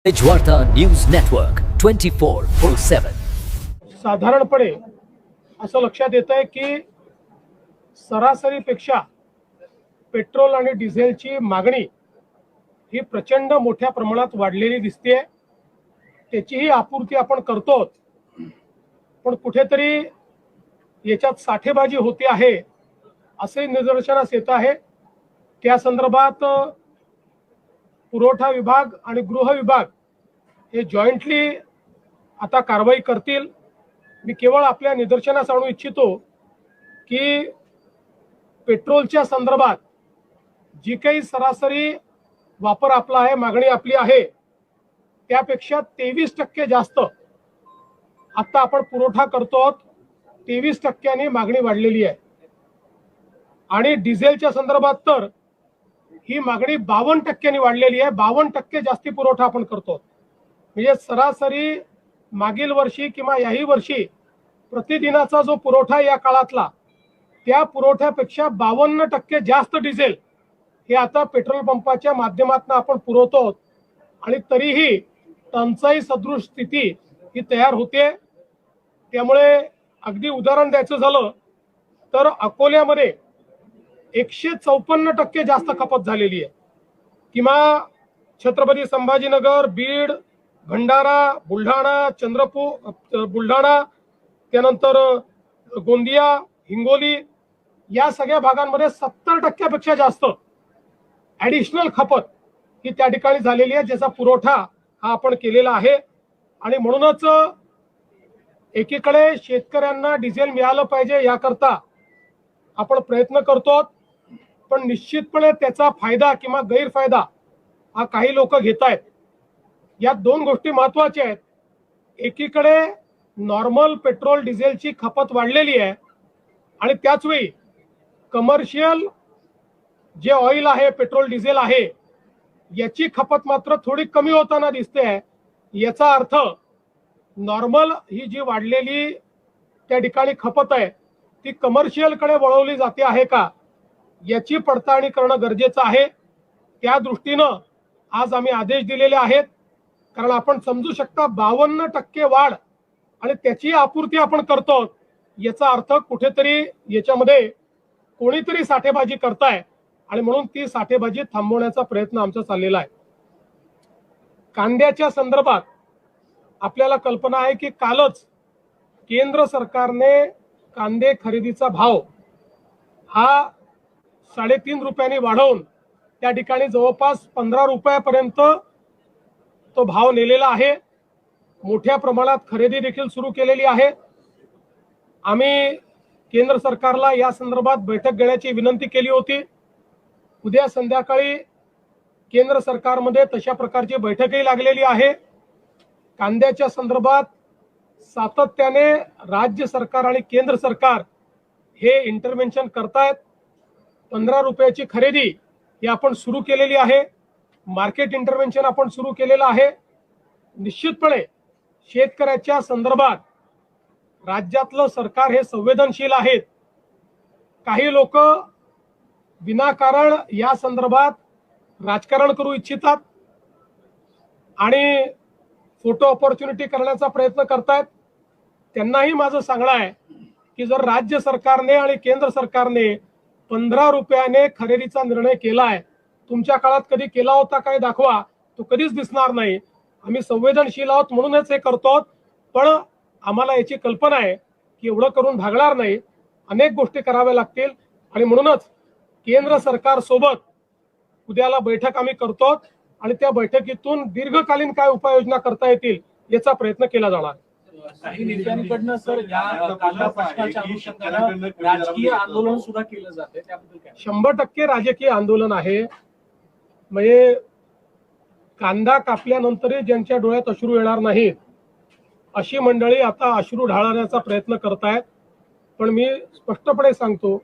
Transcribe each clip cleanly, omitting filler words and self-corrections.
वार्ता news network 24/7. साधारणपणे असं लक्षात येत आहे की सरासरीपेक्षा पेट्रोल आणि डिझेलची मागणी ही प्रचंड मोठ्या प्रमाणात वाढलेली दिसते. त्याचीही आपूर्ती आपण करतो, पण कुठेतरी याच्यात साठेबाजी होते आहे असे निदर्शनास येत आहे. त्या संदर्भात पुरवठा विभाग आणि गृह विभाग हे जॉईंटली आता कारवाई करतील. मी केवळ आपल्या निदर्शनास आणू इच्छितो की पेट्रोलच्या संदर्भात जी काही सरासरी वापर आपला आहे, मागणी आपली आहे, त्यापेक्षा 23% जास्त आता आपण पुरवठा करतो. 23% मागणी वाढलेली आहे. आणि डिझेलच्या संदर्भात तर ही मागणी 52% वाढलेली आहे. 52% जास्ती पुरवठा आपण करतो. म्हणजे सरासरी मागील वर्षी किंवा याही वर्षी प्रतिदिनाचा जो पुरवठा या काळातला, त्या पुरवठ्यापेक्षा 52% जास्त डिझेल हे आता पेट्रोल पंपाच्या माध्यमातून आपण पुरवतो. आणि तरीही टंचाई सदृश स्थिती ही तयार होते. त्यामुळे अगदी उदाहरण द्यायचं झालं तर अकोल्यामध्ये 154% जास्त खपत झालेली आहे. किंवा छत्रपती संभाजीनगर, बीड, भंडारा, बुलढाणा, चंद्रपूर, बुलढाणा, त्यानंतर गोंदिया, हिंगोली या सगळ्या भागांमध्ये 70% जास्त ऍडिशनल खपत ही त्या ठिकाणी झालेली आहे, ज्याचा पुरवठा हा आपण केलेला आहे. आणि म्हणूनच एकीकडे शेतकऱ्यांना डिझेल मिळालं पाहिजे याकरता आपण प्रयत्न करतो, पण निश्चितपणे त्याचा फायदा किंवा गैरफायदा हा काही लोक घेत आहेत. या दोन गोष्टी महत्वाच्या आहेत. एकीकडे नॉर्मल पेट्रोल डिझेलची खपत वाढलेली आहे आणि त्याच वेळी कमर्शियल जे ऑइल आहे, पेट्रोल डिझेल आहे, याची खपत मात्र थोडी कमी होताना दिसते आहे. याचा अर्थ नॉर्मल ही जी वाढलेली त्या ठिकाणी खपत आहे ती कमर्शियल कडे वळवली जाते आहे का, याची पडताळणी करणं गरजेचं आहे. त्या दृष्टीनं आज आम्ही आदेश दिलेले आहेत. कारण आपण समजू शकता 52% वाढ आणि त्याची आपूर्ती आपण करतो, याचा अर्थ कुठेतरी याच्यामध्ये कोणीतरी साठेबाजी करताय आणि म्हणून ती साठेबाजी थांबवण्याचा प्रयत्न आमचा चाललेला आहे. कांद्याच्या संदर्भात आपल्याला कल्पना आहे की कालच केंद्र सरकारने कांदे खरेदीचा भाव हा 3.5 रुपयांनी वाढवून त्या ठिकाणी जवळपास 15 रुपयापर्यंत तो भाव नेलेला आहे. मोठ्या प्रमाणात खरेदी देखील सुरू केलेली आहे. आम्ही केंद्र सरकारला या संदर्भात बैठक घेण्याची विनंती केली होती. उद्या संध्याकाळी केंद्र सरकारमध्ये तशा प्रकारची बैठकही लागलेली आहे. कांद्याच्या संदर्भात सातत्याने राज्य सरकार आणि केंद्र सरकार हे इंटरव्हेन्शन करतायत. 15 रुपयाची खरेदी ही आपण सुरू केलेली आहे. मार्केट इंटरव्हेन्शन आपण सुरू केलेलं आहे. निश्चितपणे शेतकऱ्याच्या संदर्भात राज्यातलं सरकार हे संवेदनशील आहेत. काही लोक विनाकारण या संदर्भात राजकारण करू इच्छितात आणि फोटो ऑपॉर्च्युनिटी करण्याचा प्रयत्न करतायत. त्यांनाही माझं सांगणं आहे की जर राज्य सरकारने आणि केंद्र सरकारने 15 रुपयाने खरेदीचा निर्णय केलाय, तुमच्या काळात कधी केला होता काय दाखवा, तो कधीच दिसणार नाही. आम्ही संवेदनशील आहोत म्हणूनच हे करतो. पण आम्हाला याची कल्पना आहे की एवढं करून भागणार नाही, अनेक गोष्टी कराव्या लागतील. आणि म्हणूनच केंद्र सरकार सोबत उद्याला बैठक आम्ही करतो आणि त्या बैठकीतून दीर्घकालीन काय उपाययोजना करता येतील याचा प्रयत्न केला जाणार. काही नेत्यांकडनं सर या कांदा प्रश्नाच्या अनुषंगाने राजकीय आंदोलन सुद्धा केलं जाते, त्याबद्दल काय? 100% राजकीय आंदोलन आहे. म्हणजे कांदा कापल्यानंतरही ज्यांच्या डोळ्यात अश्रू येणार नाहीत अशी मंडळी आता अश्रू ढाळण्याचा प्रयत्न करतायत. पण मी स्पष्टपणे सांगतो,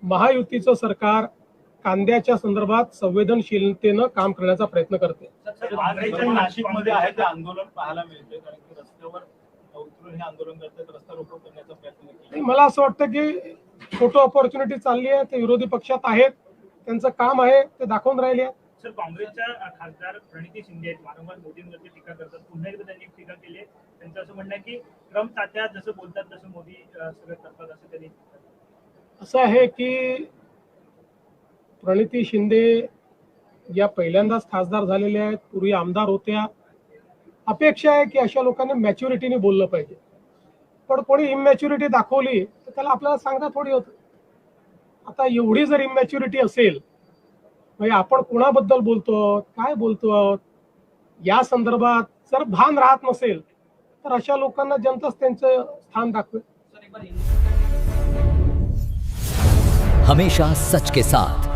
महायुतीचं सरकार कांद्याच्या संदर्भात संवेदनशीलतेनं काम करण्याचा प्रयत्न करते. नाशिकमध्ये आहे ते आंदोलन पाहायला मिळते, कारण की रस्त्यावर उतरून हे आंदोलन करतात, रस्ता रोको करण्याचा प्रयत्न केला. मला असं वाटतं की फोटो ऑपॉर्च्युनिटी चालली आहे, ते विरोधी पक्षात आहेत, त्यांचं काम आहे, ते दाखवून राहिले. सर, काँग्रेसच्या खासदार प्रणिती शिंदे आहेत, वारंवार मोदींवरती टीका करतात. पुन्हा एकदा त्यांनी टीका केली आहे. त्यांचं असं म्हणणं आहे की ट्रम्प तात्या जसं बोलतात तसं मोदी सगळं करतात, असं त्यांनी. असं आहे की प्रणिती शिंदे या पहिल्यांदाच खासदार झालेल्या आहेत, पूर्वी आमदार होत्या. अपेक्षा आहे की अशा लोकांनी मॅच्युरिटीने बोललं पाहिजे. पण कोणी इमॅच्युरिटी दाखवली तर त्याला आपल्याला सांगता थोडी होतं. आता एवढी जर इमॅच्युरिटी असेल, म्हणजे आपण कोणाबद्दल बोलतो, काय बोलतो, या संदर्भात जर भान राहत नसेल तर अशा लोकांना जनताच त्यांचं स्थान दाखवेल. हमेशा सच के साथ